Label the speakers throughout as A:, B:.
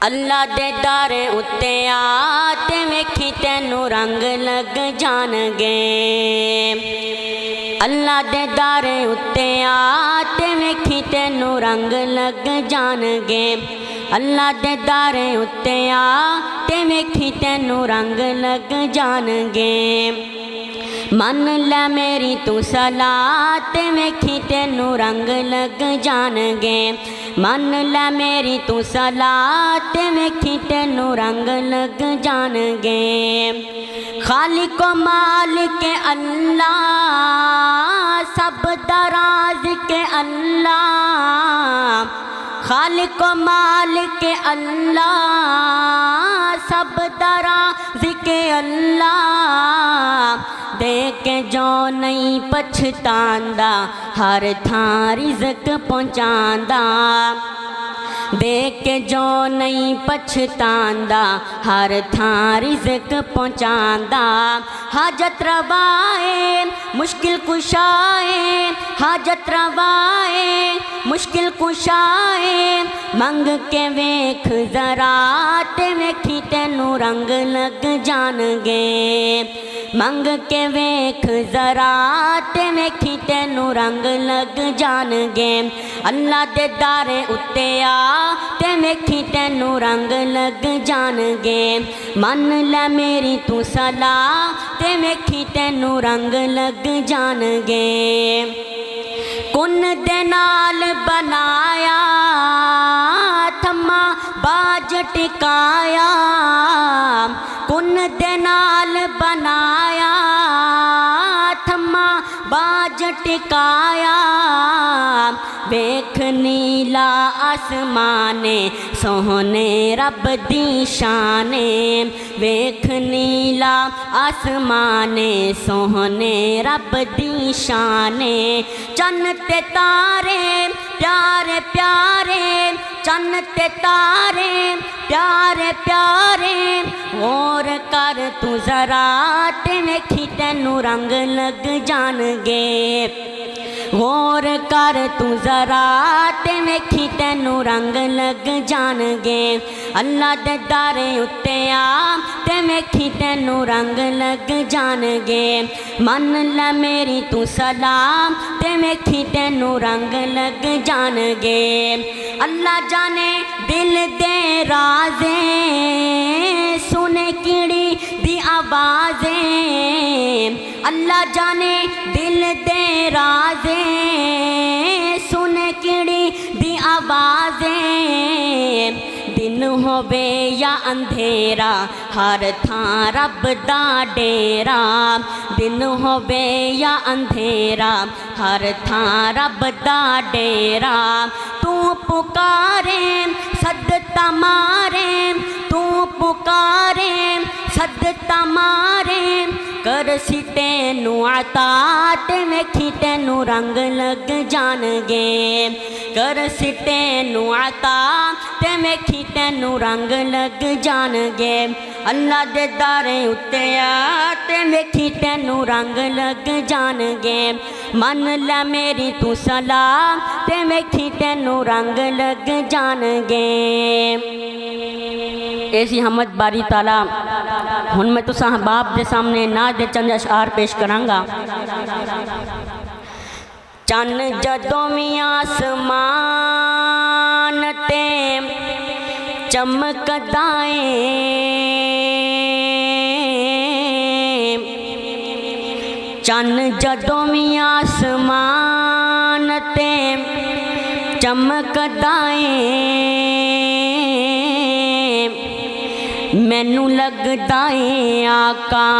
A: اللہ دے در اتے آ تے ویکھی تینوں رنگ لگ جان گے۔ اللہ دے در اتے آ تے ویکھی تینوں رنگ لگ جان گے۔ اللہ دے در اتے آ تے ویکھی تینوں رنگ لگ جان گے۔ من لے میری تو صلاح تے ویکھی تینوں رنگ لگ جان گے۔ من لے میری تو صلاح تے ویکھی تینوں رنگ لگ جان گے۔ خالق و مالک اللہ سب دراز کے اللہ، خالق و مالک اللہ سب دراز کے اللہ، دیکھ کے جو نہیں پچھتاندا ہر تھاں رزق پہنچاندا، دیکھ کے جو نہیں پچھتاندا ہر تھاں رزق پہنچاندا۔ حاجت روائے مشکل کشائے، حاجت روائے مشکل کشائے، منگ کے ویکھ ذرا تے ویکھی تینوں رنگ لگ جان گے۔ منگ کے ویکھ ذرا تے ویکھی تینوں رنگ لگ جان گے۔ اللہ دے در اتے آ تے ویکھی تینوں رنگ لگ جان گے۔ من لے میری تو صلاح تے ویکھی تینوں رنگ لگ جان گے۔ کن دے نال بنایا تھما باج ٹکایا، کن دے نال بنایا تھما باج ٹکایا، ویکھ نیلا آسمانے سوہنے رب دی شانے، ویکھ نیلا آسمانے سوہنے رب دی شانے، چن تے تارے پیارے پیارے، چن تے تارے پیارے پیارے، غور کر تو ذرا تے ویکھی تینوں رنگ لگ جان گے۔ غور کر تو ذرا تے ویکھی تینوں رنگ لگ جان گے۔ اللہ دے در اتے آ تے ویکھی تینوں رنگ لگ جان گے۔ من لے میری تو صلاح تے ویکھی تینوں رنگ لگ جان گے۔ اللہ جانے دل دے رازیں سنے کیڑی دی آوازیں، اللہ جانے دل دے رازیں سنے کیڑی دی آوازیں، دن ہووے یا اندھیرا ہر تھاں رب دا ڈیرا، دن ہووے یا اندھیرا ہر تھاں رب دا ڈیرا، تو پکارے صد تمارے، تو پکارے صد تمارے، کرسی تینوں عطا تے ویکھی تینوں رنگ لگ جان گے۔ کرسی تینوں عطا تے ویکھی تینوں رنگ لگ جان گے۔ اللہ دے در اتے آ تے ویکھی تینوں رنگ لگ جان گے۔ من لے میری تو صلاح تے ویکھی تینوں رنگ لگ جان گے۔ ایسی حمد باری تعالیٰ ہن میں تساں احباب دے سامنے ناز دے چند اشعار پیش کرانگا۔ چن جدوں وی آسمان تے چمکدا اے، چن جدوں وی آسمان تے چمکدا اے، مینوں لگدا اے آقا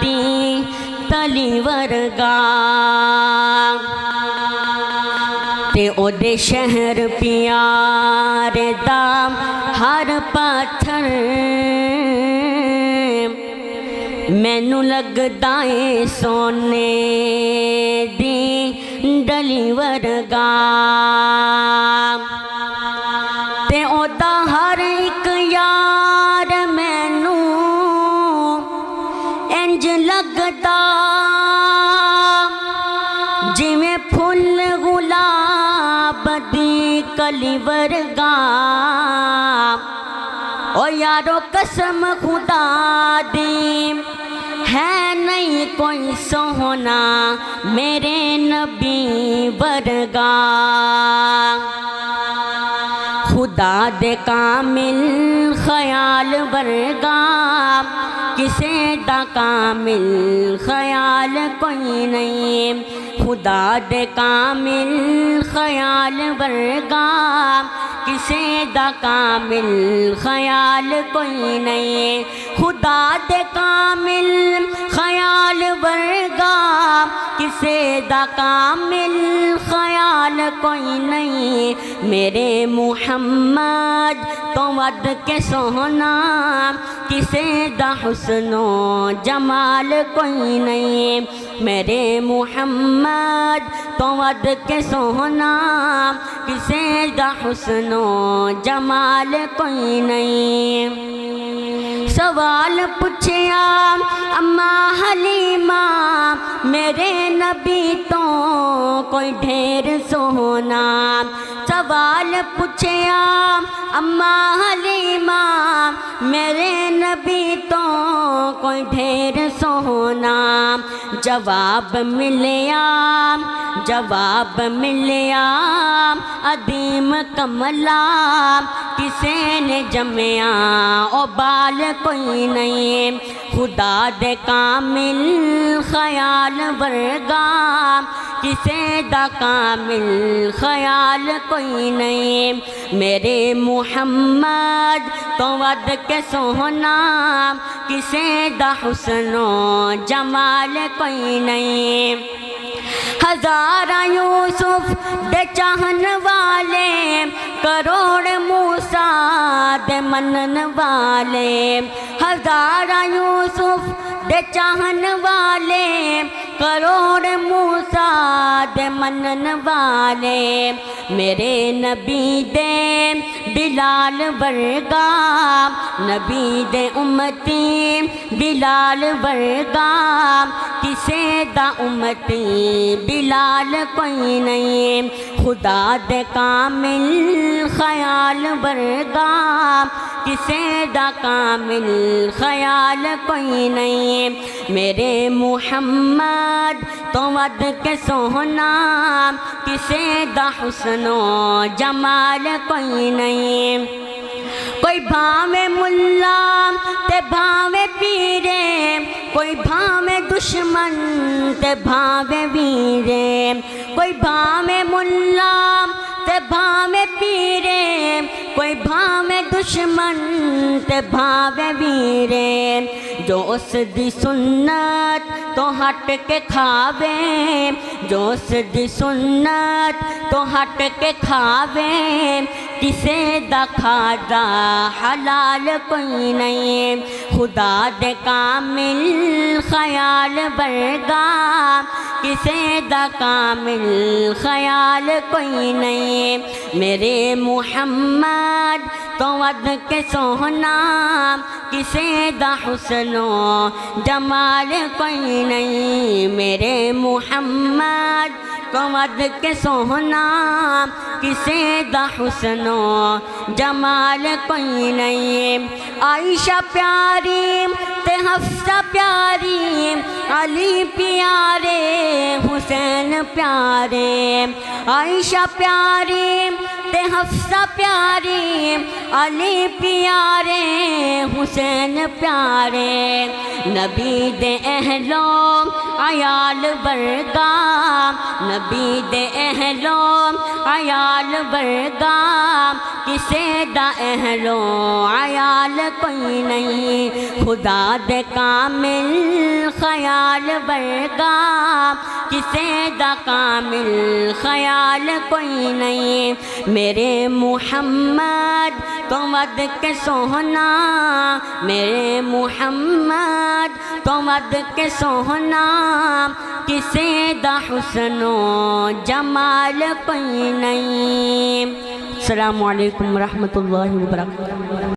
A: دی تلی ورگا، تے او دے شہر پیارے دا ہر پتھر، مینوں لگدا اے سونے دی ڈلی ورگا، تے او دا ہر ایک یار مینوں انج لگدا جویں پھل غلاب دی کلی ورگا، او یارو قسم خدا دی ہے نہیں کوئی سونا میرے نبی ورگا خدا دے کامل خیال ورگا کسے دا کامل خیال کوئی نہیں خدا دے کامل خیال ورگا کسے دا کامل خیال کوئی نہیں خدا دے کامل خیال ورگا کسے دا کامل خیال کوئی نہیں میرے محمد تو ود کے سونا کسے دا حسن و جمال کوئی نہیں میرے محمد تو ود کے سونا کسے دا حسن و جمال کوئی نہیں سوال پوچھیا اماں حلیمہ میرے نبی تو کوئی ڈھیر سونا سوال پوچھیا اماں حلیمہ میرے نبی تو کوئی ڈھیر سونا جواب ملیا عدیم کملا کسے نے جمیا او بال کوئی نہیں خدا دے کامل خیال ورگا کسے دا کامل خیال کوئی نہیں میرے محمد تو ود کے سونا کسے دا حسن و جمال کوئی نہیں ہزارہ یوسف دے چاہن والے کروڑ موسیٰ دے منن والے ہزارہ یوسف دے چاہن والے کروڑ موسیٰ دے منن والے میرے نبی دے بلال ورگا نبی دے امتی بلال ورگا کسے دا امتی بلال کوئی نہیں خدا دے کامل خیال ورگا کسے دا کامل خیال کوئی نہیں میرے محمد تو ود کے سونا کسے دا حسن و جمال کوئی نہیں کوئی بھاوے ملا تے بھاوے پیرے کوئی بھاوے دشمن تے بھاوے ویرے کوئی بھاوے ملا تے بھاوے پیرے کوئی بھاوے دشمن تے بھاوے ویرے جو اس دی سنت تو ہٹ کے کھاوے جو اس دی سنت تو ہٹ کے کھاوے کسے دا کھادا حلال کوئی نہیں خدا دے کامل خیال ورگا کسے دا کامل خیال کوئی نہیں میرے محمد تو ود کے سونا کسے دا حسن و جمال کوئی نہیں میرے محمد تو ود کے سونا کسے دا حسن و جمال کوئی نہیں عائشہ پیاری تے حفصہ پیاری علی پیارے حسین پیارے عائشہ پیاری تے حفصہ پیاری علی پیارے حسین پیارے نبی دے اہلو عیال ورگا نبی دے اہلو عیال ورگا کسے دا اہلو عیال کوئی نہیں خدا دے کامل خیال ورگا کسے دا کامل خیال کوئی نہیں میرے محمد تو ود کے سونا میرے محمد تو ود کے سونا کسے دا حسن و جمال کوئی نہیں السلام علیکم ورحمۃ اللہ وبرکاتہ